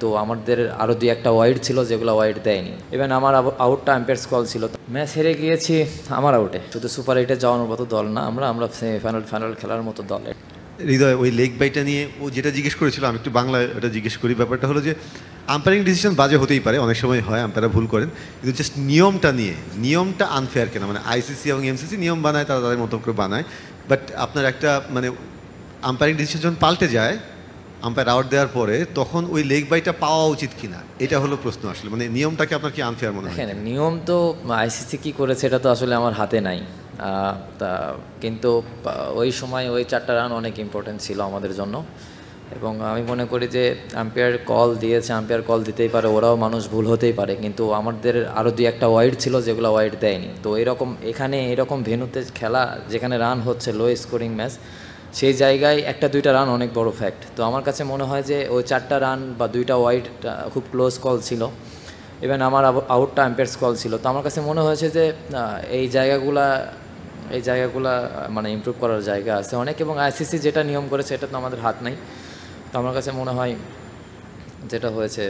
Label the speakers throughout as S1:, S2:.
S1: তো আমাদের আরও দুই একটা ওয়াইড ছিল যেগুলো ওয়াইড দেয়নি। ইভেন আমার আউটটা আম্পায়ার্স কল ছিল। ম্যাচ হেরে গিয়েছি আমার আউটে। শুধু সুপার এইটে যাওয়ার মতো দল না আমরা, আমরা সেমিফাইনাল খেলার মতো দল।
S2: হৃদয় ওই লেগ বাইটা নিয়ে ও যেটা জিজ্ঞেস করেছিল, আমি একটু বাংলায় ওটা জিজ্ঞেস করি। ব্যাপারটা হলো যে আম্পায়ারিং ডিসিশন বাজে হতেই পারে, অনেক সময় হয়, আম্পায়াররা ভুল করেন, কিন্তু জাস্ট নিয়মটা নিয়ে, নিয়মটা আনফেয়ার কেন? মানে আইসিসি এবং এমসিসি নিয়ম বানায়, তারা তাদের মতো করে বানায়, বাট আপনার একটা মানে আম্পায়ারিং ডিসিশন যখন পাল্টে যায় আম্পায়ার আউট দেওয়ার পরে, তখন ওই লেগ বাইটা পাওয়া উচিত কিনা, এটা হলো প্রশ্ন আসলে। মানে নিয়মটাকে আপনার কি আনফেয়ার মনে হয়?
S1: হ্যাঁ, নিয়ম তো আইসিসি কী করেছে এটা তো আসলে আমার হাতে নাই। তা কিন্তু ওই সময় ওই 4টা রান অনেক ইম্পর্টেন্ট ছিল আমাদের জন্য, এবং আমি মনে করি যে আম্পায়ার কল দিয়েছে, আম্পায়ার কল দিতেই পারে, ওরাও মানুষ, ভুল হতেই পারে, কিন্তু আমাদের আরও দুই একটা ওয়াইড ছিল যেগুলো ওয়াইড দেয়নি। তো এরকম এখানে এরকম ভেন্যুতে খেলা যেখানে রান হচ্ছে, লো স্কোরিং ম্যাচ, সেই জায়গায় একটা দুইটা রান অনেক বড় ফ্যাক্ট। তো আমার কাছে মনে হয় যে ওই 4টা রান বা দুইটা ওয়াইড খুব ক্লোজ কল ছিল। ইভেন আমার আউটটা আম্পায়ার্স কল ছিল। তো আমার কাছে মনে হয়েছে যে এই জায়গাগুলা মানে ইমপ্রুভ করার জায়গা আছে অনেক, এবং আইসিসি যেটা নিয়ম করেছে এটা তো আমাদের হাত নাই। তো আমার কাছে মনে হয় যেটা হয়েছে।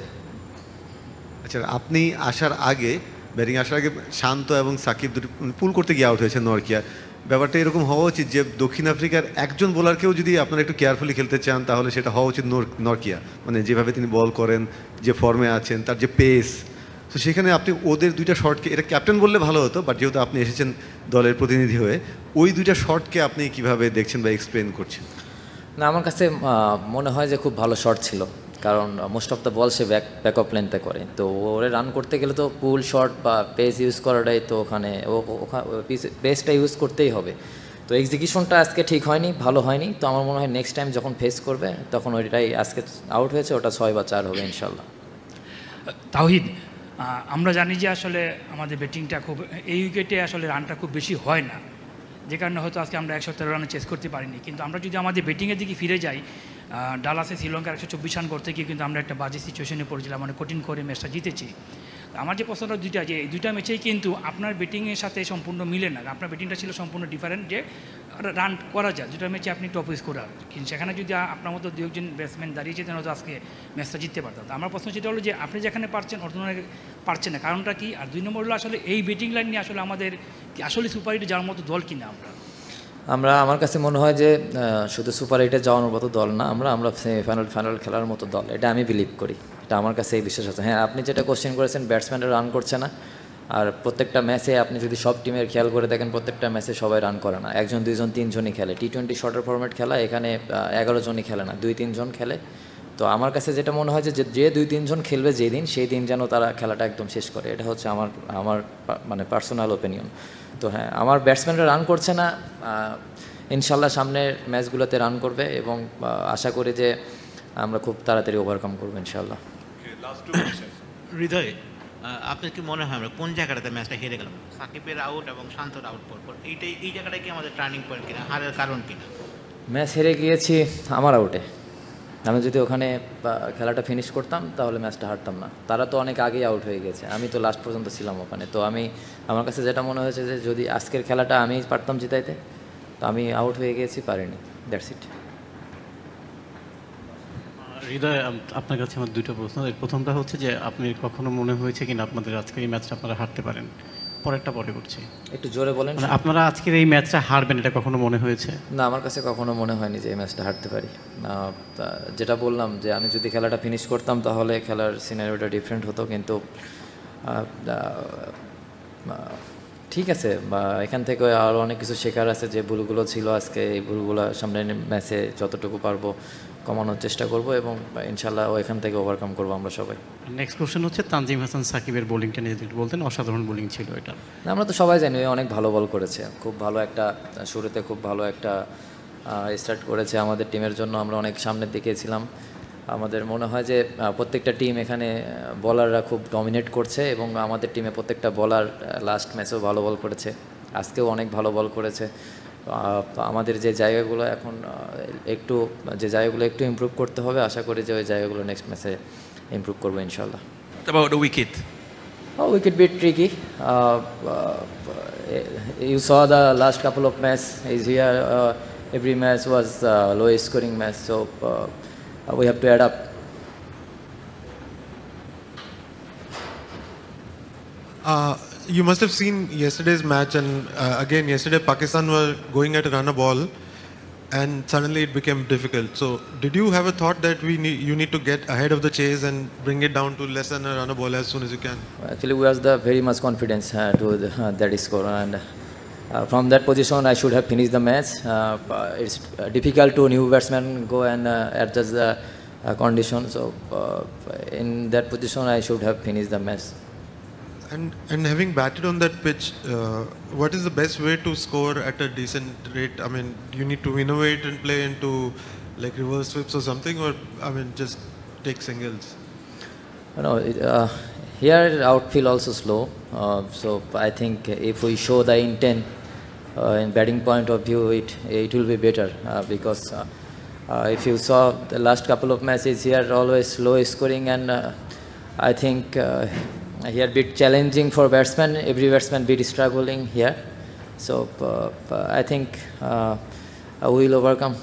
S2: আচ্ছা, আপনি আসার আগে, ব্যাটিং আসার আগে শান্ত এবং সাকিব দুটো পুল করতে গিয়ে আউট হয়েছে নরকিয়া। ব্যাপারটা এরকম হওয়া উচিত যে দক্ষিণ আফ্রিকার একজন বোলারকেও যদি আপনারা একটু কেয়ারফুলি খেলতে চান, তাহলে সেটা হওয়া উচিত নরকিয়া। মানে যেভাবে তিনি বল করেন, যে ফর্মে আছেন, তার যে পেস, তো সেখানে আপনি ওদের দুইটা শটকে, এটা ক্যাপ্টেন বললে ভালো হতো, বাট যেহেতু আপনি এসেছেন দলের প্রতিনিধি হয়ে, ওই দুইটা শটকে আপনি কিভাবে দেখছেন বা এক্সপ্লেন করছেন?
S1: না, আমার কাছে মনে হয় যে খুব ভালো শট ছিল, কারণ মোস্ট অফ দ্য বল সে ব্যাক অফ লেন্থে করে। তো ওরে রান করতে গেলে তো পুল শট বা পেস ইউজ করাটাই তো ওখানে পেসটা ইউজ করতেই হবে। তো এক্সিকিউশনটা আজকে ঠিক হয়নি, ভালো হয়নি। তো আমার মনে হয় নেক্সট টাইম যখন ফেস করবে তখন ওইটাই, আজকে আউট হয়েছে ওটা 6 বা 4 হবে ইনশাল্লাহ।
S3: তাওহিদ, আমরা জানি যে আসলে আমাদের ব্যাটিংটা খুব, এই উইকেটে আসলে রানটা খুব বেশি হয় না, যে কারণে হয়তো আজকে আমরা 113 রানে চেস করতে পারিনি। কিন্তু আমরা যদি আমাদের ব্যাটিংয়ের দিকে ফিরে যাই, ডালাসে শ্রীলঙ্কার 124 রান করতে গিয়ে কিন্তু আমরা একটা বাজে সিচুয়েশনে পড়েছিলাম, মানে কঠিন করে ম্যাচটা জিতেছি। আমার যে প্রশ্নটা দুইটা, যে এই দুইটা ম্যাচেই কিন্তু আপনার ব্যাটিংয়ের সাথে সম্পূর্ণ মিলে না। আপনার ব্যাটিংটা ছিল সম্পূর্ণ ডিফারেন্ট, যে রান করা যায় দুটো ম্যাচে আপনি টপ স্কোরার, কিন্তু সেখানে যদি আপনার মতো দু একজন ব্যাটসম্যান দাঁড়িয়ে যেতেন হয়তো আজকে ম্যাচটা জিততে পারতাম। আমার প্রশ্ন যেটা হলো যে আপনি যেখানে পারছেন অর্থনৈতিক পারছেন না, কারণটা কি? আর 2 নম্বর হলো আসলে এই ব্যাটিং লাইন নিয়ে আসলে আমাদের আসলে সুপার হিটে যাওয়ার মতো দল কিনা আমরা?
S1: আমার কাছে মনে হয় যে শুধু সুপার এইটে যাওয়ার মতো দল না আমরা, আমরা সেমিফাইনাল খেলার মতো দল, এটা আমি বিলিভ করি, এটা আমার কাছে এই বিশ্বাস আছে। হ্যাঁ, আপনি যেটা কোশ্চেন করেছেন, ব্যাটসম্যানরা রান করছে না, আর প্রত্যেকটা ম্যাচে আপনি যদি সব টিমের খেয়াল করে দেখেন, প্রত্যেকটা ম্যাচে সবাই রান করে না, 1 জন 2 জন 3 জনই খেলে। টি20 শর্টার ফরম্যাট খেলা, এখানে 11 জনই খেলে না, 2-3 জন খেলে। তো আমার কাছে যেটা মনে হয় যে 2-3 জন খেলবে যেই দিন, সেই দিন যেন তারা খেলাটা একদম শেষ করে, এটা হচ্ছে আমার মানে পার্সোনাল ওপিনিয়ন। তো হ্যাঁ, আমার ব্যাটসম্যানরা রান করছে না, ইনশাল্লাহ সামনের ম্যাচগুলোতে রান করবে, এবং আশা করি যে আমরা খুব তাড়াতাড়ি ওভারকাম করবো ইনশাল্লাহ।
S4: হৃদয়, আপনার কি মনে হয় আমরা কোন জায়গাটাতে ম্যাচটা হেরে গেলাম? সাকিবের আউট এবং শান্তর আউট পর এই জায়গাটা কি আমাদের টার্নিং পয়েন্ট কিনা, হারের কারণ কিনা?
S1: ম্যাচ হেরে গিয়েছি আমার আউটে। আমি যদি ওখানে খেলাটা ফিনিশ করতাম তাহলে ম্যাচটা হারতাম না। তারা তো অনেক আগেই আউট হয়ে গেছে, আমি তো লাস্ট পর্যন্ত ছিলাম ওখানে। তো আমার কাছে যেটা মনে হয়েছে যে যদি আজকের খেলাটা আমি পারতাম জিতাইতে, তো আমি আউট হয়ে গিয়েছি, পারিনি, দ্যাটস ইট।
S5: হৃদয়, আপনার কাছে আমার 2টা প্রশ্ন। প্রথমটা হচ্ছে যে আপনি কখনো মনে হয়েছে কিনা আপনাদের আজকের এই ম্যাচটা আপনারা হারতে পারেন? পরেরটা পরে করছি,
S1: একটু জোরে বলেন।
S5: আপনারা আজকের এই ম্যাচটা হারবেন, এটা কখনো মনে হয়েছে?
S1: না, আমার কাছে কখনো মনে হয়নি যে এই ম্যাচটা হারতে পারি। যেটা বললাম যে আমি যদি খেলাটা ফিনিশ করতাম তাহলে খেলার সিনারিওটা ডিফারেন্ট হতো, কিন্তু ঠিক আছে, বা এখান থেকে আরও অনেক কিছু শেখার আছে। যে ভুলগুলো ছিল আজকে, এই ভুলগুলো সামনের ম্যাচে যতটুকু পারবো কমানোর চেষ্টা করব, এবং ইনশাল্লাহ এখান থেকে ওভারকাম করবো আমরা সবাই।
S5: নেক্সট কোশ্চেন হচ্ছে তানজিম হাসান সাকিবের বোলিংটা নিয়ে যদি বলতেন, অসাধারণ বোলিং ছিল এটা।
S1: আমরা তো সবাই জানি অনেক ভালো বল করেছে, খুব ভালো একটা শুরুতে খুব ভালো একটা স্টার্ট করেছে আমাদের টিমের জন্য। আমরা অনেক সামনের দিকে ছিলাম। আমাদের মনে হয় যে প্রত্যেকটা টিম এখানে বলাররা খুব ডমিনেট করছে, এবং আমাদের টিমে প্রত্যেকটা বলার লাস্ট ম্যাচেও ভালো বল করেছে, আজকেও অনেক ভালো বল করেছে। আমাদের যে জায়গাগুলো এখন একটু ইমপ্রুভ করতে হবে, আশা করি যে ওই জায়গাগুলো নেক্সট ম্যাচে ইমপ্রুভ করবো ইনশাল্লাহ।
S6: About the wicket.
S1: Oh, wicket bit tricky. You saw the last couple of matches. Is here every match was low scoring match, so we have to add up.
S6: You must have seen yesterday's match, and again, yesterday Pakistan were going at a run a ball, and suddenly it became difficult. So, did you have a thought that you need to get ahead of the chase and bring it down to less than a run a ball as soon as you can?
S1: Actually, we have the very much confidence to that score, and from that position, I should have finished the match. It's difficult to new batsman go and adjust the conditions. So, in that position, I should have finished the match.
S6: And having batted on that pitch, what is the best way to score at a decent rate? I mean, do you need to innovate and play into like reverse sweeps or something, or I mean, just take singles?
S1: No, here outfield also slow. So I think if we show the intent in batting point of view, it will be better because if you saw the last couple of matches here, always low scoring, and I think here bit challenging for batsmen. Every batsman bit struggling here. So I think we will overcome.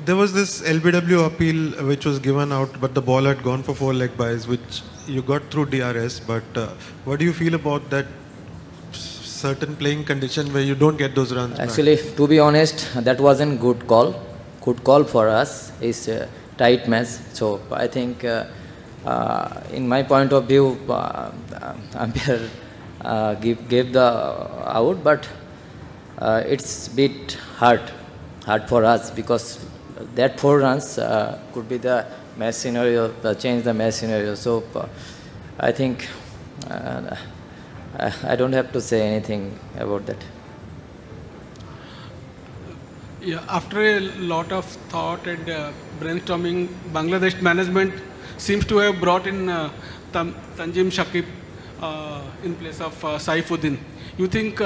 S6: There was this LBW appeal which was given out, but the ball had gone for 4 leg byes, which you got through DRS. But what do you feel about that certain playing condition where you don't get those runs?
S1: Actually, to be honest, that wasn't good call. Good call for us. It's a tight match. So I think, in my point of view, umpire gave the out, but it's bit hard for us because that 4 runs could be the match scenario, change the match scenario. So I think I don't have to say anything about that.
S7: Yeah, after a lot of thought and brainstorming, Bangladesh management seems to have brought in Tanjim Shakib in place of Saifuddin. You think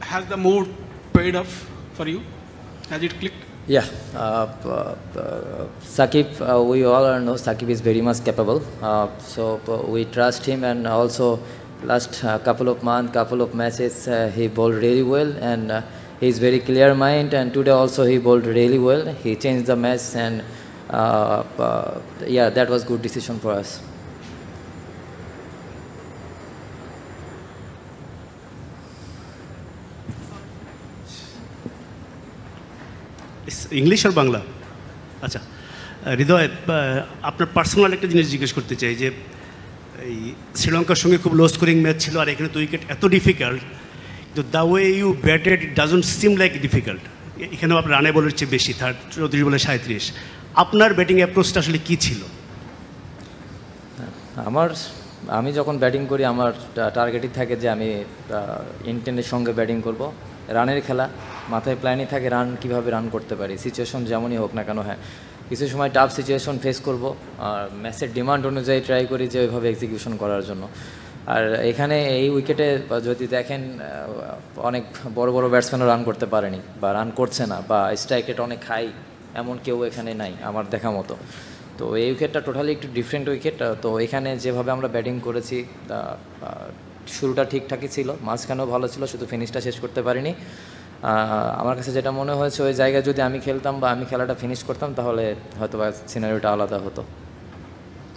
S7: has the move paid off for you? Has it clicked?
S1: Yeah, Shakib, we all know Shakib is very much capable. So we trust him, and also last couple of months, couple of matches, he bowled really well, and he's very clear mind. And today also he bowled really well. He changed the match, and yeah, that was good decision for us.
S8: English আর বাংলা? আচ্ছা, হৃদয়, আপনার personal একটা জিনিস জিজ্ঞেস করতে চাই যে এই শ্রীলঙ্কার সঙ্গে খুব লো স্কোরিং ম্যাচ ছিল, আর এখানে তো উইকেট এত ডিফিকাল্ট, তো the way you batted it doesn't seem like difficult. এখানেও আপনার রানে বলের চেয়ে বেশি, 34 বলে 37। আপনার ব্যাটিং অ্যাপ্রোচটা আসলে কী ছিল?
S1: আমি যখন ব্যাটিং করি, আমার টার্গেটই থাকে যে আমি ইন্টেন্টের সঙ্গে ব্যাটিং করব। রানের খেলা, মাথায় প্ল্যানই থাকে রান কীভাবে রান করতে পারি, সিচুয়েশন যেমনই হোক না কেন। হ্যাঁ, কিছু সময় টাফ সিচুয়েশন ফেস করব, আর ম্যাচের ডিমান্ড অনুযায়ী ট্রাই করি যে ওইভাবে এক্সিকিউশন করার জন্য। আর এখানে এই উইকেটে যদি দেখেন, অনেক বড় বড় ব্যাটসম্যানও রান করতে পারেনি বা রান করছে না, বা স্ট্রাইক রেট অনেক হাই, এমন কেউ এখানে নাই আমার দেখা মতো। তো এই উইকেটটা টোটালি একটু ডিফারেন্ট উইকেট। তো এখানে যেভাবে আমরা ব্যাটিং করেছি, শুরুটা ঠিকঠাকই ছিল, মাঝখানেও ভালো ছিল, শুধু ফিনিশটা শেষ করতে পারিনি। আমার কাছে যেটা মনে হয়েছে, ওই জায়গায় যদি আমি খেলতাম বা আমি খেলাটা ফিনিশ করতাম, তাহলে হয়তো বা সিনারিওটা আলাদা হতো।